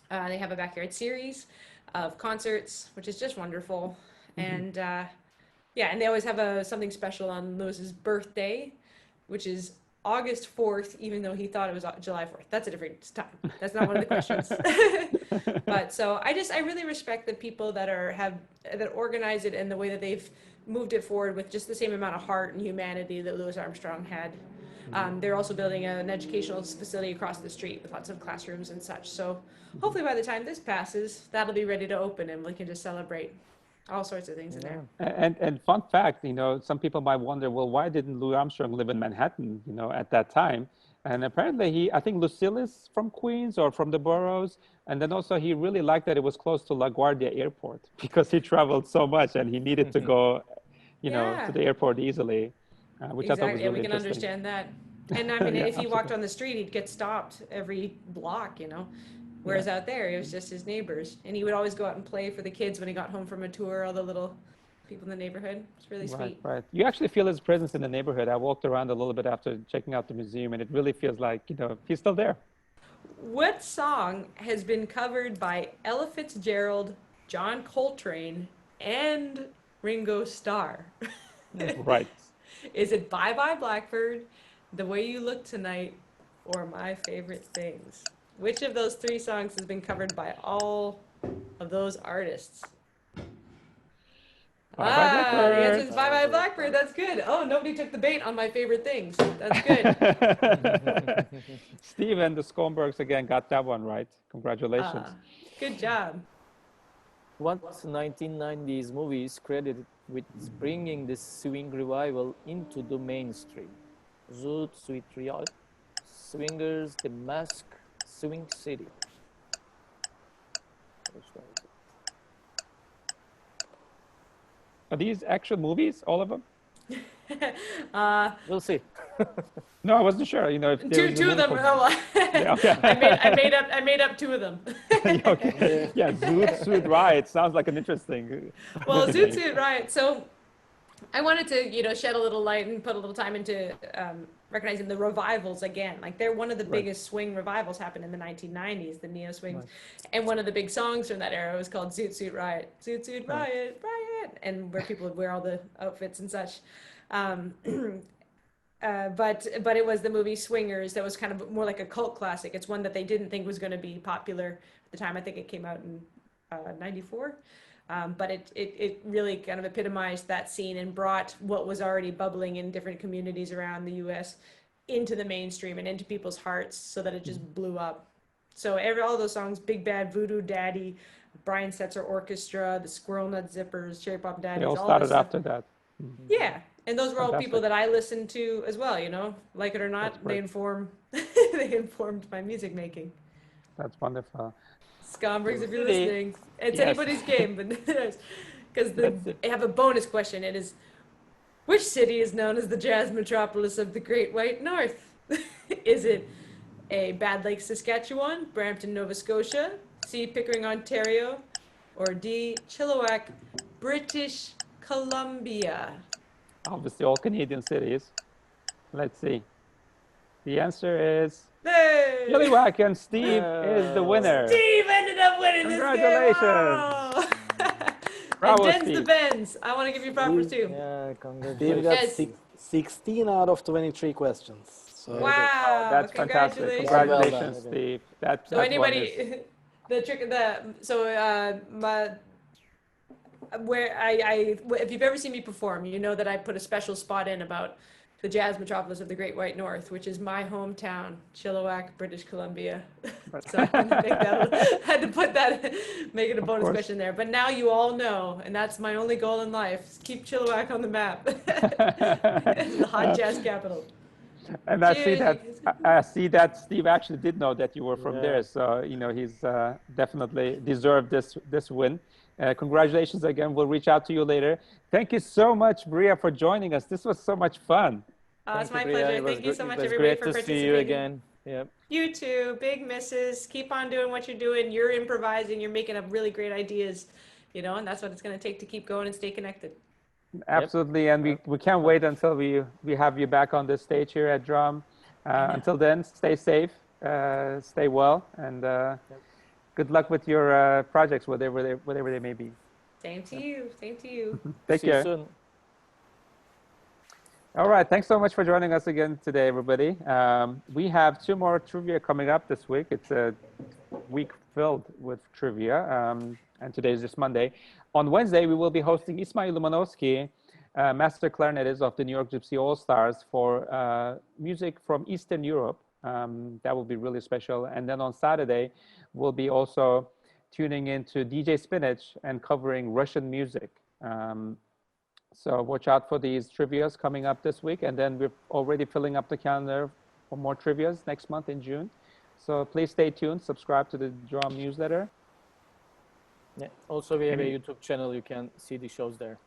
They have a backyard series of concerts, which is just wonderful. And yeah, and they always have something special on Lewis's birthday, which is August 4th, even though he thought it was July 4th. That's a different time. That's not one of the questions. But so I really respect the people that organize it, and the way that they've moved it forward with just the same amount of heart and humanity that Louis Armstrong had. They're also building an educational facility across the street with lots of classrooms and such. So hopefully by the time this passes, that'll be ready to open, and we can just celebrate all sorts of things in there. And fun fact, you know, some people might wonder, well, why didn't Louis Armstrong live in Manhattan, you know, at that time? And apparently I think Lucille is from Queens or from the boroughs. And then also he really liked that it was close to LaGuardia Airport, because he traveled so much and he needed to go, you know, to the airport easily, which I thought was really we can interesting. understand that. And I mean, Yeah, if he walked absolutely. on the street, he'd get stopped every block, you know. Whereas out there, it was just his neighbors. And he would always go out and play for the kids when he got home from a tour, all the little people in the neighborhood. It's really sweet. Right. You actually feel his presence in the neighborhood. I walked around a little bit after checking out the museum, and it really feels like, you know, he's still there. What song has been covered by Ella Fitzgerald, John Coltrane, and Ringo Starr? Right. Is it Bye Bye Blackbird, The Way You Look Tonight, or My Favorite Things? Which of those three songs has been covered by all of those artists? Bye Bye The Blackbird. answer is Bye Bye Blackbird. That's good. Oh, nobody took the bait on My Favorite Things. That's good. Steve and the Skonbergs again got that one right. Congratulations. Good job. What 1990s movie is credited with bringing the swing revival into the mainstream? Zoot, Sweet Riot, Swingers, The Mask, Swing City. Which one is it? Are these actual movies, all of them? We'll see. No, I wasn't sure. You know, if there was a Two of movie them. called- Yeah, okay. I made up two of them. Okay. Yeah, Zoot Suit Riot sounds like an interesting. Well, Zoot Suit Riot. So I wanted to, shed a little light and put a little time into recognizing the revivals again. Like they're one of the biggest swing revivals happened in the 1990s, the neo swings. And one of the big songs from that era was called Zoot Suit Riot. Zoot Suit Riot, Riot. And where people would wear all the outfits and such. But it was the movie Swingers that was kind of more like a cult classic. It's one that they didn't think was going to be popular at the time. I think it came out in 94. But it really kind of epitomized that scene and brought what was already bubbling in different communities around the U.S. into the mainstream and into people's hearts so that it just blew up. So all those songs, Big Bad Voodoo Daddy, Brian Setzer Orchestra, the Squirrel Nut Zippers, Cherry Pop Daddies, They all all started this stuff. after that. Yeah. And those were all Fantastic. people that I listened to as well, like it or not, That's they great. they informed my music making. That's wonderful. Skonbergs, if you're City. listening, it's Yes. anybody's game, but because I have a bonus question. It is, which city is known as the jazz metropolis of the Great White North? Is it A, Bad Lake, Saskatchewan, Brampton, Nova Scotia, C, Pickering, Ontario, or D, Chilliwack, British Columbia? Obviously, all Canadian cities. Let's see. The answer is Hey! Chilliwack, and Steve is the winner. Steve ended up winning this game. Congratulations. Wow. Bravo, And Den's the Steve. Benz. I want to give you props too. Yeah, Steve congratulations. got Yes. 16 out of 23 questions. So Wow. That's fantastic. Congratulations. Congratulations, Well done. Steve. That's So one is- anybody, the trick of if you've ever seen me perform, you know that I put a special spot in about the jazz metropolis of the Great White North, which is my hometown, Chilliwack, British Columbia. So I had to put that, make it a bonus course. question there. But now you all know, and that's my only goal in life: is keep Chilliwack on the map, the hot jazz capital. And I see Cheers. that I see that Steve actually did know that you were from Yeah. there, so he's definitely deserved this win. Congratulations again. We'll reach out to you later. Thank you so much, Bria, for joining us. This was so much fun. It's my Thank you, Bria. pleasure. It was Thank you so gr- much, It was everybody, great for to participating. see you again. Yep. You too, big misses. Keep on doing what you're doing. You're improvising. You're making up really great ideas, and that's what it's going to take to keep going and stay connected. Absolutely, and we can't wait until we have you back on this stage here at Drom. Until then, stay safe, stay well, and good luck with your projects, whatever they may be. Same to you. Same to you. Take See you care. soon. All right, thanks so much for joining us again today, everybody. We have 2 more trivia coming up this week. It's a week filled with trivia, and today is just Monday. On Wednesday, we will be hosting Ismail Lumanovsky, master clarinetist of the New York Gypsy All-Stars, for music from Eastern Europe. That will be really special. And then on Saturday, we'll be also tuning into DJ Spinach and covering Russian music. So watch out for these trivias coming up this week. And then we're already filling up the calendar for more trivias next month in June. So please stay tuned, subscribe to the Drom newsletter. Yeah. Also, we have a YouTube channel. You can see the shows there.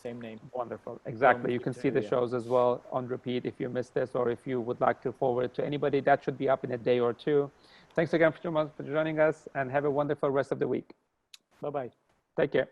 Same name. Wonderful. Exactly. You can see the Trivia. shows as well on repeat if you missed this, or if you would like to forward it to anybody. That should be up in a day or 2. Thanks again for joining us, and have a wonderful rest of the week. Bye-bye. Take care.